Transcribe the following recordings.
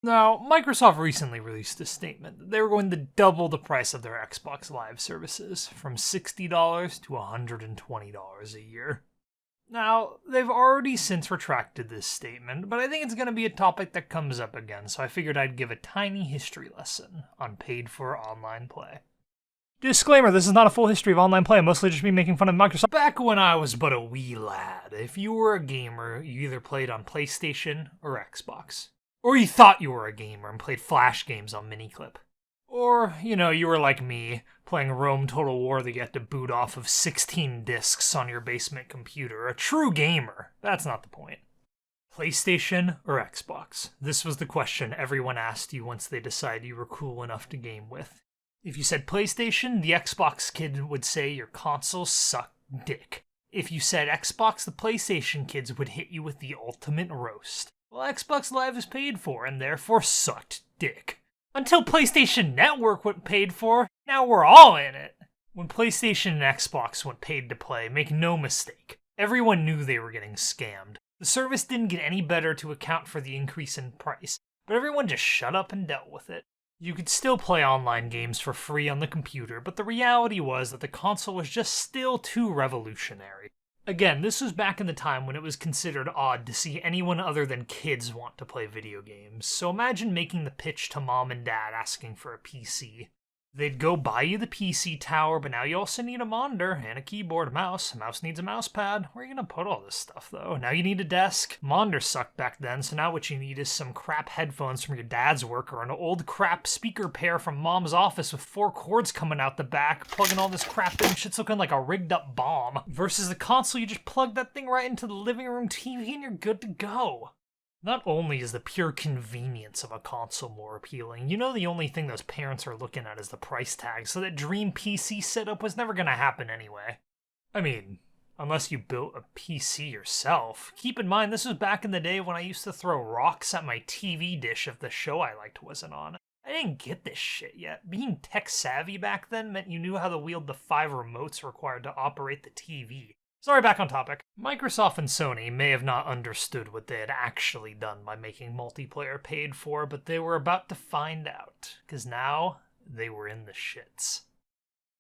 Now, Microsoft recently released a statement that they were going to double the price of their Xbox Live services, from $60 to $120 a year. Now, they've already since retracted this statement, but I think it's going to be a topic that comes up again, so I figured I'd give a tiny history lesson on paid-for online play. Disclaimer, this is not a full history of online play, I'm mostly just me making fun of Microsoft. Back when I was but a wee lad, if you were a gamer, you either played on PlayStation or Xbox. Or you thought you were a gamer and played Flash games on Miniclip. Or, you were like me, playing Rome Total War that you had to boot off of 16 discs on your basement computer. A true gamer. That's not the point. PlayStation or Xbox? This was the question everyone asked you once they decided you were cool enough to game with. If you said PlayStation, the Xbox kid would say your consoles suck dick. If you said Xbox, the PlayStation kids would hit you with the ultimate roast. Well, Xbox Live is paid for, and therefore sucked dick. Until PlayStation Network went paid for, now we're all in it. When PlayStation and Xbox went paid to play, make no mistake, everyone knew they were getting scammed. The service didn't get any better to account for the increase in price, but everyone just shut up and dealt with it. You could still play online games for free on the computer, but the reality was that the console was just still too revolutionary. Again, this was back in the time when it was considered odd to see anyone other than kids want to play video games, so imagine making the pitch to mom and dad asking for a PC. They'd go buy you the PC tower, but now you also need a monitor and a keyboard, a mouse. A mouse needs a mouse pad. Where are you gonna put all this stuff, though? Now you need a desk. Monitors sucked back then, so now what you need is some crap headphones from your dad's work or an old crap speaker pair from mom's office with 4 cords coming out the back, plugging all this crap in. Shit's looking like a rigged up bomb. Versus the console, you just plug that thing right into the living room TV and you're good to go. Not only is the pure convenience of a console more appealing, the only thing those parents are looking at is the price tag, so that dream PC setup was never gonna happen anyway. I mean, unless you built a PC yourself. Keep in mind, this was back in the day when I used to throw rocks at my TV dish if the show I liked wasn't on. I didn't get this shit yet. Being tech savvy back then meant you knew how to wield the 5 remotes required to operate the TV. Sorry, back on topic. Microsoft and Sony may have not understood what they had actually done by making multiplayer paid for, but they were about to find out, because now they were in the shits.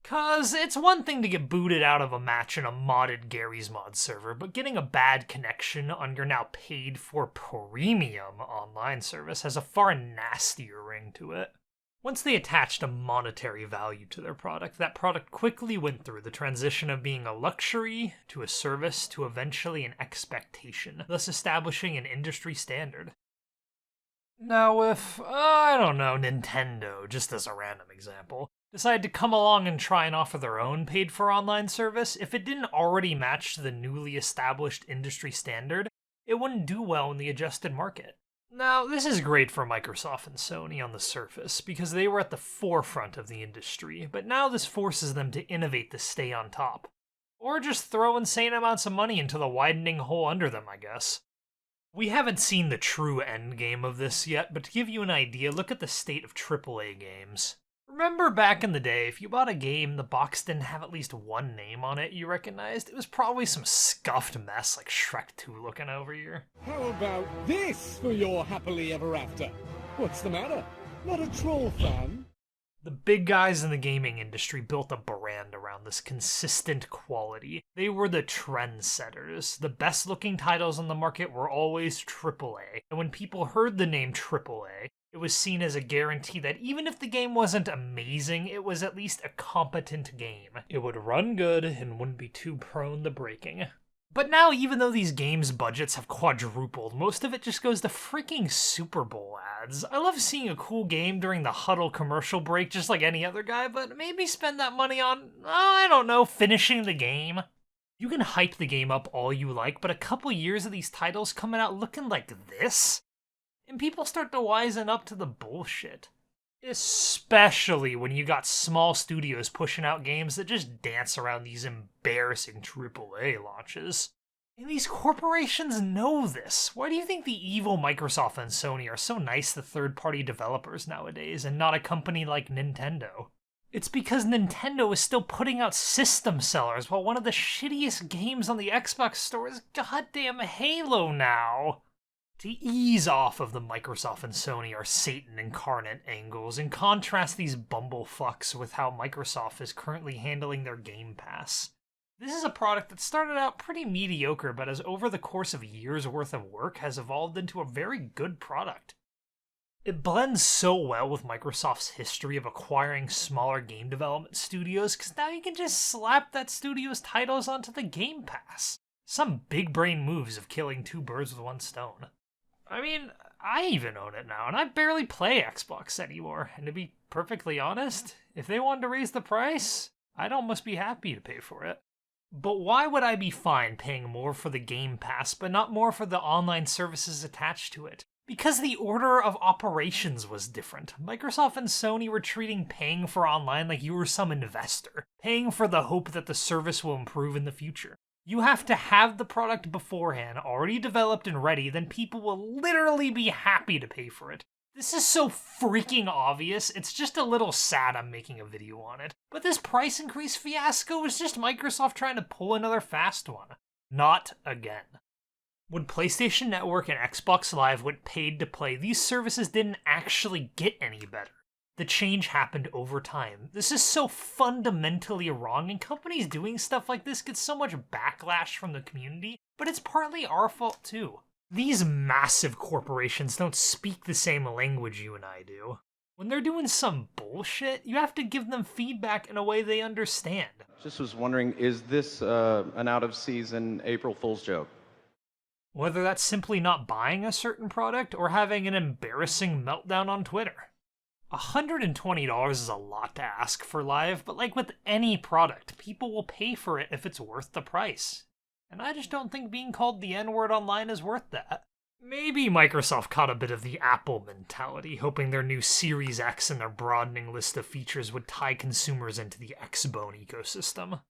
Cause it's one thing to get booted out of a match in a modded Gary's Mod server, but getting a bad connection on your now paid for premium online service has a far nastier ring to it. Once they attached a monetary value to their product, that product quickly went through the transition of being a luxury to a service to eventually an expectation, thus establishing an industry standard. Now if, Nintendo, just as a random example, decided to come along and try and offer their own paid-for online service, if it didn't already match the newly established industry standard, it wouldn't do well in the adjusted market. Now, this is great for Microsoft and Sony on the surface, because they were at the forefront of the industry, but now this forces them to innovate to stay on top. Or just throw insane amounts of money into the widening hole under them, I guess. We haven't seen the true endgame of this yet, but to give you an idea, look at the state of AAA games. Remember back in the day, if you bought a game, the box didn't have at least one name on it you recognized? It was probably some scuffed mess like Shrek 2 looking over here. How about this for your happily ever after? What's the matter? Not a troll fan? The big guys in the gaming industry built a brand around this consistent quality. They were the trendsetters. The best looking titles on the market were always AAA. And when people heard the name AAA, it was seen as a guarantee that even if the game wasn't amazing, it was at least a competent game. It would run good and wouldn't be too prone to breaking. But now, even though these games' budgets have quadrupled, most of it just goes to freaking Super Bowl ads. I love seeing a cool game during the huddle commercial break just like any other guy, but maybe spend that money on, finishing the game. You can hype the game up all you like, but a couple years of these titles coming out looking like this? And people start to wisen up to the bullshit. Especially when you got small studios pushing out games that just dance around these embarrassing AAA launches. And these corporations know this. Why do you think the evil Microsoft and Sony are so nice to third-party developers nowadays and not a company like Nintendo? It's because Nintendo is still putting out system sellers while one of the shittiest games on the Xbox store is goddamn Halo now. To ease off of the Microsoft and Sony are Satan incarnate angles and contrast these bumblefucks with how Microsoft is currently handling their Game Pass. This is a product that started out pretty mediocre, but as over the course of years worth of work has evolved into a very good product. It blends so well with Microsoft's history of acquiring smaller game development studios, because now you can just slap that studio's titles onto the Game Pass. Some big brain moves of killing two birds with one stone. I mean, I even own it now, and I barely play Xbox anymore, and to be perfectly honest, if they wanted to raise the price, I'd almost be happy to pay for it. But why would I be fine paying more for the Game Pass, but not more for the online services attached to it? Because the order of operations was different. Microsoft and Sony were treating paying for online like you were some investor, paying for the hope that the service will improve in the future. You have to have the product beforehand, already developed and ready, then people will literally be happy to pay for it. This is so freaking obvious, it's just a little sad I'm making a video on it. But this price increase fiasco is just Microsoft trying to pull another fast one. Not again. When PlayStation Network and Xbox Live went paid to play, these services didn't actually get any better. The change happened over time. This is so fundamentally wrong, and companies doing stuff like this get so much backlash from the community, but it's partly our fault too. These massive corporations don't speak the same language you and I do. When they're doing some bullshit, you have to give them feedback in a way they understand. Just was wondering, is this an out-of-season April Fool's joke? Whether that's simply not buying a certain product or having an embarrassing meltdown on Twitter. $120 is a lot to ask for Live, but like with any product, people will pay for it if it's worth the price. And I just don't think being called the N-word online is worth that. Maybe Microsoft caught a bit of the Apple mentality, hoping their new Series X and their broadening list of features would tie consumers into the Xbone ecosystem.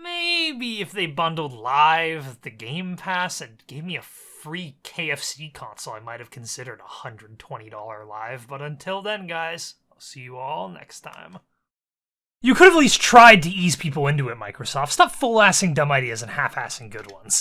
Maybe if they bundled Live, the Game Pass, and gave me a free KFC console, I might have considered $120 Live, but until then, guys, I'll see you all next time. You could have at least tried to ease people into it, Microsoft. Stop full-assing dumb ideas and half-assing good ones.